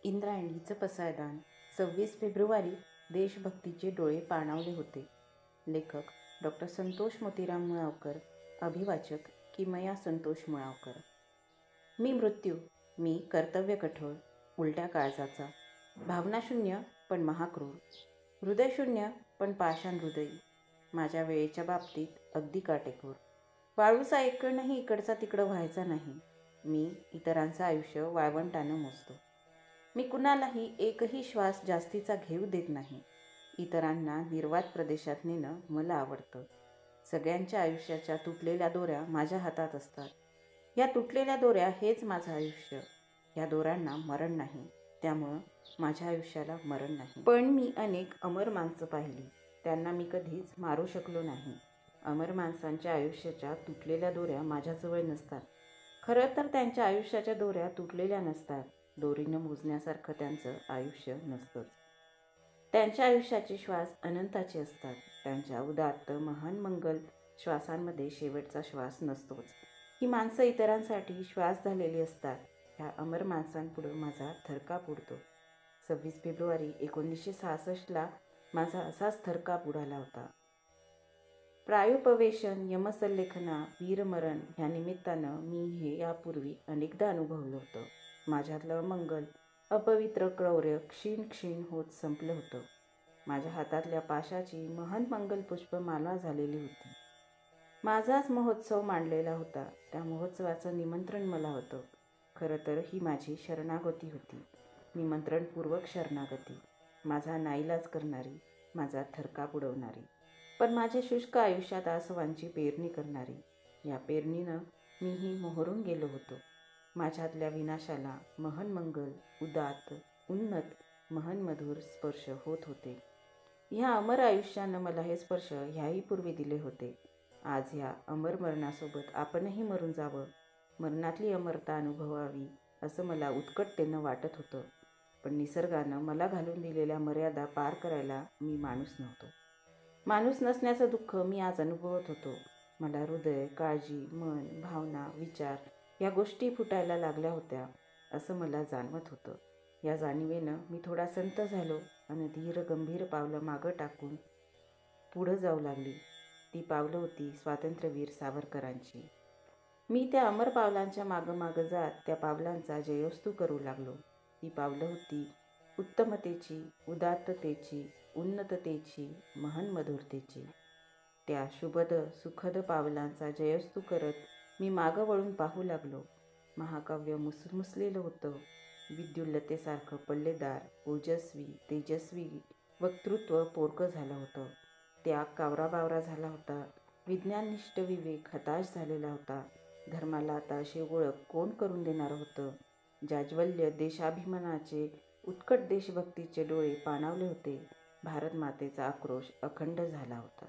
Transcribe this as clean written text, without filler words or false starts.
इंद्रायणीचं पसायदान 26 February देशभक्तीचे डोळे पाणावले होते. लेखक डॉक्टर संतोष मोतीराम मुळावकर. अभिवाचक किमया संतोष मुळावकर. मी मृत्यू, मी कर्तव्य कठोर, उलट्या काळजाचा, भावनाशून्य पण महाक्रूर, हृदयशून्य पण पाषाण हृदयी, माझ्या वेळेच्या बाबतीत अगदी काटेकोर, वाळूचा एक कणही इकडचा तिकडं व्हायचा नाही. मी इतरांचं आयुष्य वाळवंटानं मोजतो. मी कुणालाही एकही श्वास जास्तीचा घेऊ देत नाही. इतरांना निर्वात प्रदेशात नेणं मला आवडतं. सगळ्यांच्या आयुष्याच्या तुटलेल्या दोऱ्या माझ्या हातात असतात. या तुटलेल्या दोऱ्या हेच माझं आयुष्य. या दोऱ्यांना मरण नाही, त्यामुळं माझ्या आयुष्याला मरण नाही. पण मी अनेक अमर माणसं पाहिली, त्यांना मी कधीच मारू शकलो नाही. अमर माणसांच्या आयुष्याच्या तुटलेल्या दोऱ्या माझ्याजवळ नसतात. खरं तर त्यांच्या आयुष्याच्या दोऱ्या तुटलेल्या नसतात. दोरीनं मोजण्यासारखं त्यांचं आयुष्य नसतंच. त्यांच्या आयुष्याचे श्वास अनंताचे असतात. त्यांच्या उदात्त महान मंगल श्वासांमध्ये शेवटचा श्वास नसतोच. ही माणसं इतरांसाठी श्वास झालेली असतात. ह्या अमर माणसांपुढं माझा थरकाप उडतो. 26 फेब्रुवारी 1966ला माझा असाच थरकाप उडाला होता. प्रायोपवेशन, यमसल्लेखना, वीरमरण ह्या निमित्तानं मी हे यापूर्वी अनेकदा अनुभवलं होतं. माझ्यातलं मंगल, अपवित्र क्रौर्य क्षीण क्षीण होत संपलं होतं. माझ्या हातातल्या पाशाची महन मंगलपुष्प माला झालेली होती. माझाच महोत्सव मांडलेला होता. त्या महोत्सवाचं निमंत्रण मला होतं. खरं तर ही माझी शरणागती होती. निमंत्रणपूर्वक शरणागती. माझा नाईलाज करणारी, माझा थरकाप उडवणारी, पण माझ्या शुष्क आयुष्यात आसवांची पेरणी करणारी. या पेरणीनं मीही मोहरून गेलो होतो. माझ्यातल्या विनाशाला महन मंगल, उदात्त, उन्नत, महन मधुर स्पर्श होत होते. ह्या अमर आयुष्यानं मला हे स्पर्श ह्याही पूर्वी दिले होते. आज ह्या अमर मरणासोबत आपणही मरून जावं, मरणातली अमरता अनुभवावी असं मला उत्कटतेनं वाटत होतं. पण निसर्गानं मला घालून दिलेल्या मर्यादा पार करायला मी माणूस नव्हतो. माणूस नसण्याचं दुःख मी आज अनुभवत होतो. मला हृदय, काळजी, मन, भावना, विचार या गोष्टी फुटायला लागल्या होत्या असं मला जाणवत होतं. या जाणीवेनं मी थोडा संत झालो आणि धीर गंभीर पावलं मागं टाकून पुढं जाऊ लागली. ती पावलं होती स्वातंत्र्यवीर सावरकरांची. मी त्या अमर पावलांच्या मागं जात त्या पावलांचा जयोस्तू करू लागलो. ती पावलं होती उत्तमतेची, उदात्ततेची, उन्नततेची, महन मधुरतेची. त्या शुभद सुखद पावलांचा जयोस्तू करत मी मागं वळून पाहू लागलो. महाकाव्य मुसमुसलेलं होतं. विद्युल्लतेसारखं पल्लेदार, ओजस्वी, तेजस्वी वक्तृत्व पोरकं झालं होतं. त्याग कावराबावरा झाला होता. विज्ञाननिष्ठ विवेक हताश झालेला होता. धर्माला आता अशी ओळख कोण करून देणार होतं? जाज्वल्य देशाभिमानाचे, उत्कट देशभक्तीचे डोळे पाणावले होते. भारतमातेचा आक्रोश अखंड झाला होता.